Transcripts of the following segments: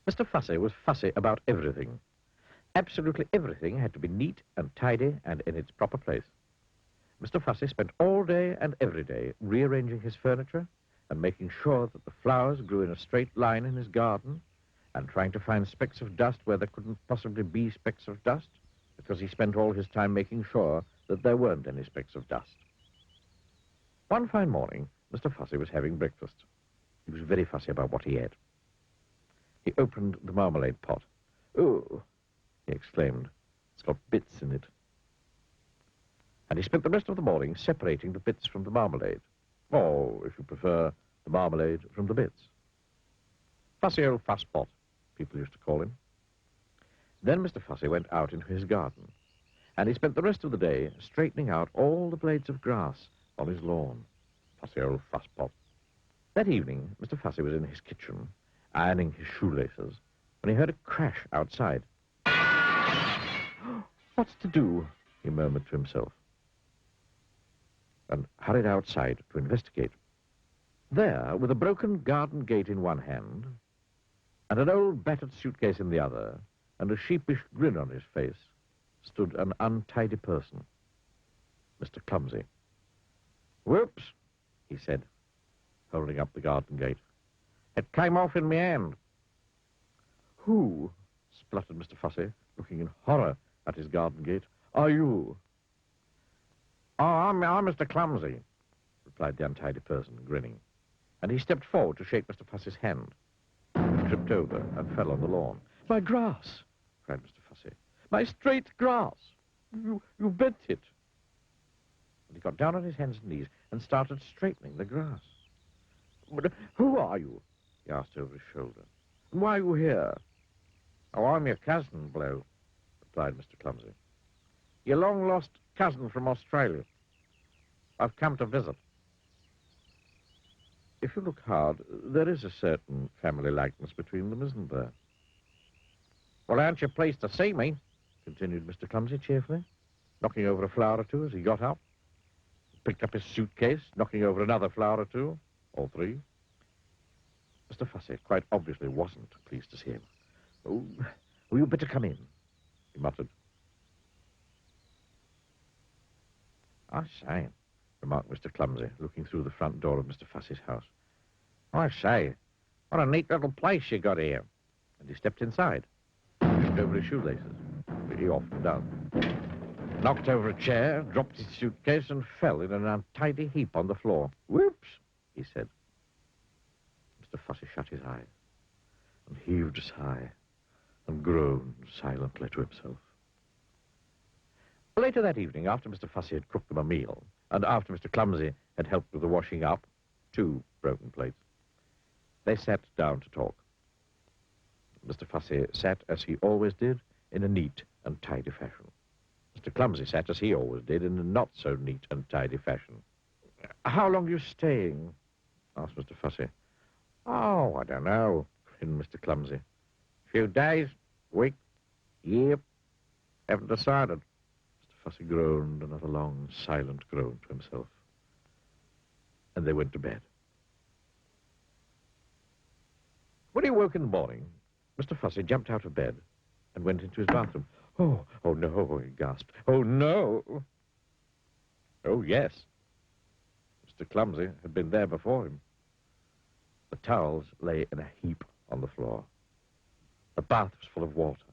Mr. Fussy was fussy about everything. Absolutely everything had to be neat and tidy and in its proper place. Mr. Fussy spent all day and every day rearranging his furniture and making sure that the flowers grew in a straight line in his garden and trying to find specks of dust where there couldn't possibly be specks of dust, because he spent all his time making sure that there weren't any specks of dust. One fine morning, Mr. Fussy was having breakfast. He was very fussy about what he ate. He opened the marmalade pot. "Oh," he exclaimed, "it's got bits in it." And he spent the rest of the morning separating the bits from the marmalade. Or, if you prefer, the marmalade from the bits. Fussy old fusspot, people used to call him. Then Mr. Fussy went out into his garden, and he spent the rest of the day straightening out all the blades of grass on his lawn. Fussy old fusspot. That evening, Mr. Fussy was in his kitchen, ironing his shoelaces, when he heard a crash outside. "What's to do?" he murmured to himself, and hurried outside to investigate. There, with a broken garden gate in one hand, and an old battered suitcase in the other, and a sheepish grin on his face, stood an untidy person, Mr. Clumsy. "Whoops," he said, holding up the garden gate. "It came off in my hand." "Who," spluttered Mr. Fussy, looking in horror at his garden gate, "are you?" "Oh, I'm Mr. Clumsy," replied the untidy person, grinning. And he stepped forward to shake Mr. Fussy's hand. He tripped over and fell on the lawn. "My grass!" cried Mr. Fussy. "My straight grass! You bent it!" And he got down on his hands and knees and started straightening the grass. "But who are you?" he asked over his shoulder. "And why are you here?" "Oh, I'm your cousin, Blue," replied Mr. Clumsy. "Your long-lost cousin from Australia. I've come to visit." "If you look hard, there is a certain family likeness between them, isn't there?" "Well, aren't you pleased to see me?" continued Mr. Clumsy cheerfully, knocking over a flower or two as he got up. He picked up his suitcase, knocking over another flower or two, or three. Mr. Fussy quite obviously wasn't pleased to see him. "Oh, you better come in," he muttered. "I say," remarked Mr. Clumsy, looking through the front door of Mr. Fussy's house. "I say, what a neat little place you got here." And he stepped inside, tripped over his shoelaces, which he often does, knocked over a chair, dropped his suitcase, and fell in an untidy heap on the floor. "Whoops," he said. Mr. Fussy shut his eyes and heaved a sigh and groaned silently to himself. Later that evening, after Mr. Fussy had cooked them a meal, and after Mr. Clumsy had helped with the washing up, 2 broken plates, they sat down to talk. Mr. Fussy sat, as he always did, in a neat and tidy fashion. Mr. Clumsy sat, as he always did, in a not-so-neat and tidy fashion. "How long are you staying?" asked Mr. Fussy. "Oh, I don't know," grinned Mr. Clumsy. "Few days, week, year, haven't decided." Mr. Fussy groaned another long, silent groan to himself. And they went to bed. When he woke in the morning, Mr. Fussy jumped out of bed and went into his bathroom. Oh no, he gasped. "Oh, no." Oh, yes. Mr. Clumsy had been there before him. The towels lay in a heap on the floor. The bath was full of water.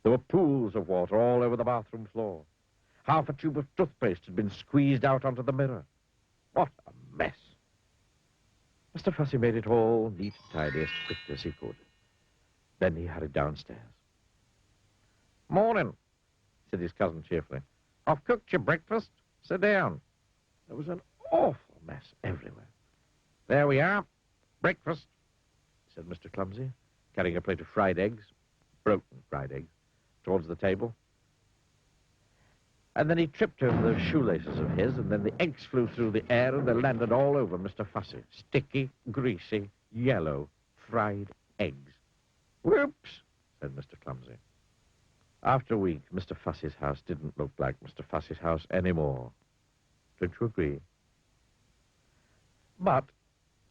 There were pools of water all over the bathroom floor. Half a tube of toothpaste had been squeezed out onto the mirror. What a mess. Mr. Fussy made it all neat and tidy as quickly as he could. Then he hurried downstairs. "Morning," said his cousin cheerfully. "I've cooked your breakfast. Sit down." There was an awful mess everywhere. "There we are. Breakfast," said Mr. Clumsy, carrying a plate of fried eggs, broken fried eggs, towards the table. And then he tripped over those shoelaces of his, and then the eggs flew through the air, and they landed all over Mr. Fussy. Sticky, greasy, yellow, fried eggs. "Whoops," said Mr. Clumsy. After a week, Mr. Fussy's house didn't look like Mr. Fussy's house anymore. Don't you agree? But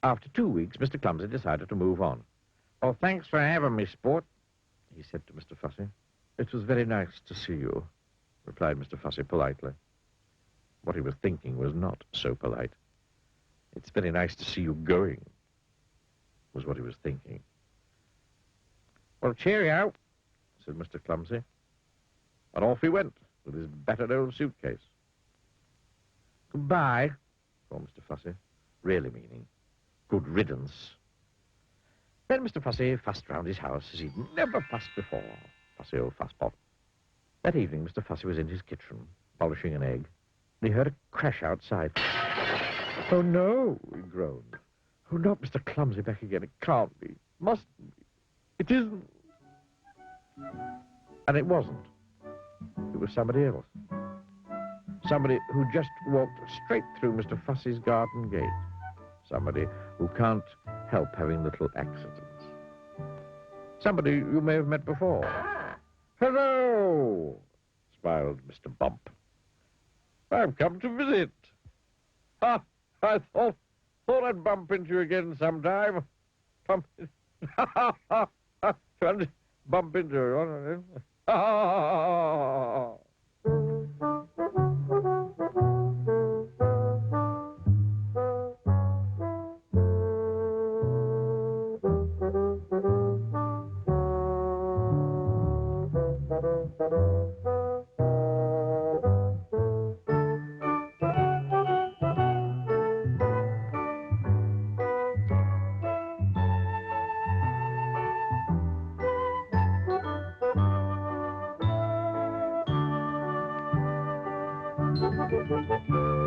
after 2 weeks, Mr. Clumsy decided to move on. Oh, thanks for having me, sport, he said to Mr. Fussy. It was very nice to see you, replied Mr. Fussy politely. What he was thinking was not so polite. It's very nice to see you going, was what he was thinking. Well, cheerio, said Mr. Clumsy. And off he went with his battered old suitcase. Goodbye, called Mr. Fussy, really meaning good riddance. Then Mr. Fussy fussed round his house as he'd never fussed before. Fussy old fusspot. That evening, Mr. Fussy was in his kitchen, polishing an egg, and he heard a crash outside. Oh, no, he groaned. Oh, not Mr. Clumsy back again. It can't be. Mustn't be. It isn't. And it wasn't. It was somebody else. Somebody who just walked straight through Mr. Fussy's garden gate. Somebody who can't help having little accidents. Somebody you may have met before. Hello, smiled Mr. Bump. I've come to visit. Ha! I thought I'd bump into you again sometime. Bump into you.